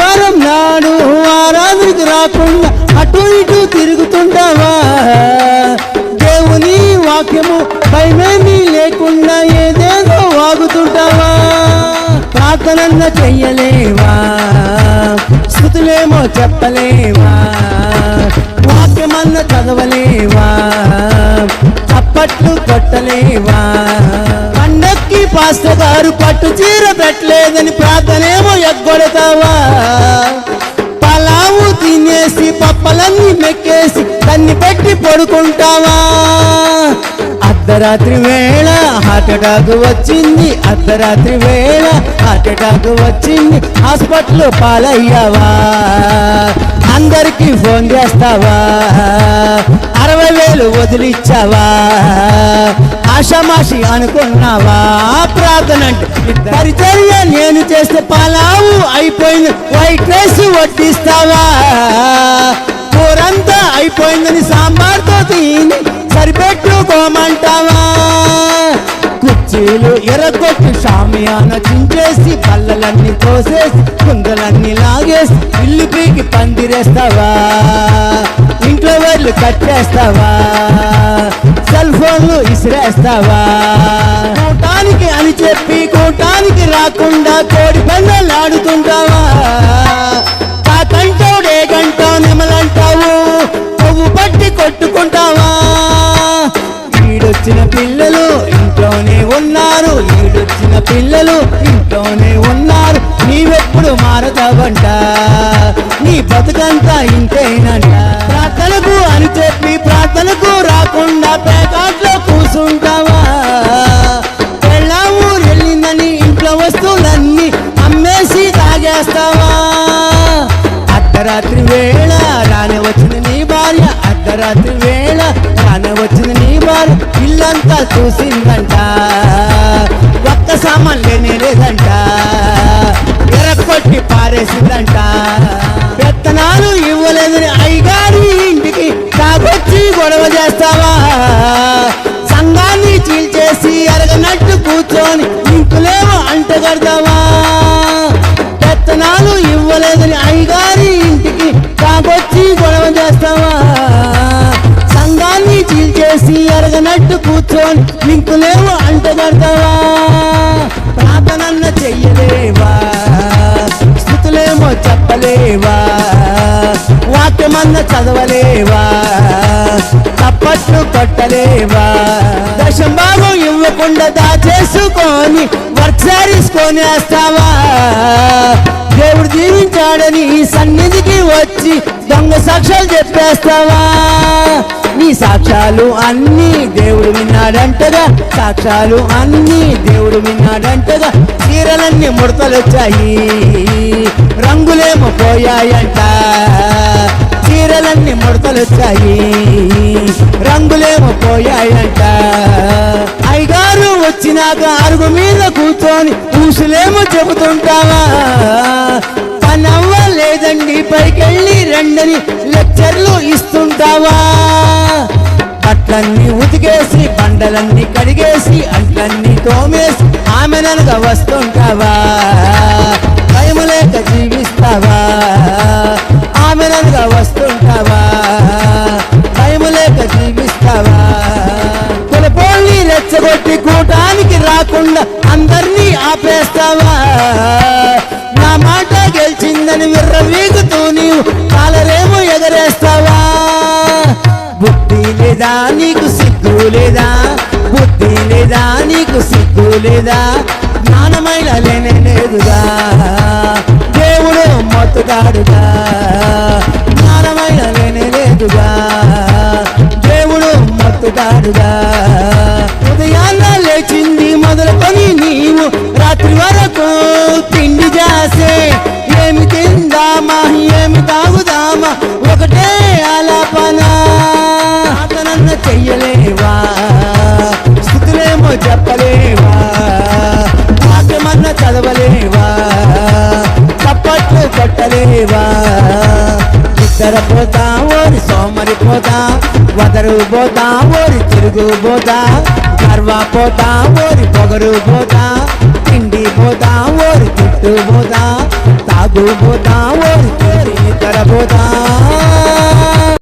ఆదివారం నాడు ఆరాధనకు రాకుండా అటు ఇటు తిరుగుతుంటావా? దేవుని వాక్యము భయమేమీ లేకుండా ఏదేదో వాగుతుంటావా? ప్రార్థనన్న చెయ్యలేవా? స్తుతులేమో చెప్పలేవా? వాక్యమన్న చదవలేవా? చప్పట్లు కొట్టలేవా? పండక్కి పాస్టర్ గారు పట్టు చీర పెట్టలేదని ప్రార్థనేమో ఎగ్గొడతావా? పలావు తినేసి పప్పలన్నీ మెక్కేసి దాన్ని పెట్టి పడుకుంటావా? అర్ధరాత్రి వేళ హార్ట్ అటాక్ వచ్చింది, అర్ధరాత్రి వేళ హార్ట్ అటాక్ వచ్చింది, హాస్పిటల్ పాలయ్యావా? అందరికీ ఫోన్ చేస్తావా? 60,000 వదిలిచ్చావా? ఆషామాషి అనుకున్నావా? ప్రార్థన అంటే పరిచర్య నేను చేస్తే పలావు అయిపోయింది వైట్ రైస్ వడ్డిస్తావా? కూరంతా అయిపోయిందని సాంబార్తో తిని సరిపెట్టుకోమంటావా? కుర్చీలు ఎరగొట్టి షామియాన చించేసి పళ్ళలన్నీ తోసేసి కుందలన్నీ లాగేసి ఇల్లు పీకి పందిరేస్తావా? ఇంట్లో వాళ్ళు కట్టేస్తావా? సెల్ ఫోన్లు ఇసిరేస్తావా? కూటానికి అని చెప్పి కూటానికి రాకుండా కోడి పందాలు ఆడుతుంటావా? కాకంటావు డేగంటా నెమలంటావు కొవ్వు పట్టి కొట్టుకుంటావా? ఈడొచ్చిన పిల్లలు ఇంట్లోనే ఉన్నారు, ఈడొచ్చిన పిల్లలు ఇంట్లోనే ఉన్నారు, నీవెప్పుడు మారతావంట? నీ బతుకంతా ఇంతేనంట. ప్రార్థనకు అని చెప్పి ప్రార్థనకు రాకుండా పేకాట్లో కూర్చుంటావా? పెళ్ళాము వెళ్ళిందని ఇంట్లో వస్తువులన్నీ అమ్మేసి తాగేస్తావా? అర్ధరాత్రి వేళ రానే వచ్చిన నీ భార్య, అర్ధరాత్రి వేళ రానే వచ్చిన నీ భార్య ఇల్లంతా చూసిందంట, ఒక్క సామాన్ లేనే లేదంట, ఎరక్కొట్టి పారేసిందంట. పెత్తనాలు ఇవ్వలేదని అయ్యగారి ఇంటికి తాగొచ్చి గొడవ చేస్తావా? సంఘాన్ని చీల్చేసి ఎరగనట్టు కూర్చొని ఇంకులేమో అంటగడతావా? పెత్తనాలు ఇవ్వలేదని అయ్యగారి ఇంటికి తాగొచ్చి గొడవ చేస్తావా? సంఘాన్ని చీల్చేసి ఎరగనట్టు కూర్చొని లింకులేమో అంటగడతావా? ప్రార్థనన్న చెయ్యలేవా? స్తుతులేమో చెప్పలేవా? వాక్యమన్న చదవలేవా? చప్పట్లు కొట్టలేవా? దశం భాగం ఇవ్వకుండా దాచేసుకొని వర్క్ సారీస్ కొనేస్తావా? దేవుడు దీవించాడని సన్నిధికి వచ్చి దొంగ సాక్ష్యాలు చెప్పేస్తావా? నీ సాక్ష్యాలు అన్నీ దేవుడు విన్నాడంటగా, సాక్ష్యాలు అన్నీ దేవుడు విన్నాడంటగా. చీరలన్నీ ముడతలొచ్చాయి, రంగులేమో పోయాయంట, చీరలన్నీ ముడతలొచ్చాయి, రంగులేమో పోయాయంట. అయ్యగారు వచ్చినాక అరుగు మీద కూర్చొని ఊసులేమో చెబుతుంటావా? పనవ్వలేదండి పైకెళ్ళి రండని లెక్చర్లు ఇస్తుంటావా? బట్టలన్నీ ఉతికేసి బండలన్నీ కడిగేసి అంట్లన్నీ తోమేసి ఆమెననగా వస్తుంటావా? భయము లేక జీవిస్తావా? ఆమెననగా వస్తుంటావా? భయము లేక జీవిస్తావా? కులపోల్ని రెచ్చగొట్టి కూటానికి రాకుండా అందరినీ ఆపేస్తావా? నా మాట గెలిచిందని విర్రవీగుతూ నీవు కాలరేమో ఎగరేస్తావా? బుద్ధి లేదా నీకు సిగ్గు లేదా? బుద్ధి లేదా నీకు సిగ్గు లేదా? జ్ఞానమైన లేనే లేదుగా, దేవుడు మొత్తుగాడుగా, జ్ఞానమైన లేనే లేదుగా, దేవుడు మొత్తుగాడుగా. ఉదయాన్న లేచింది మొదలుకొని నీవు రాత్రి వరకు తిండి చేసే ఏమి తిందామా ఏమి తాగుదామా ఒకటే ఆలాపన. అతనన్న చెయ్యలేవా? స్థుతులేమో చెప్పలేవా? వాక్యమన్న చదవలేవా? చప్పట్లు కొట్టలేవా? ఇద్దరపోతా ఓరి సోమరిపోతా, వదరు పోతా ఓరి తిరుగు పోతా, గర్వపోతా ఓరి పొగరు పోతా, తిండి పోతా ఓరి తిట్టు పోతా, అటు పోతా ఓరి తోరి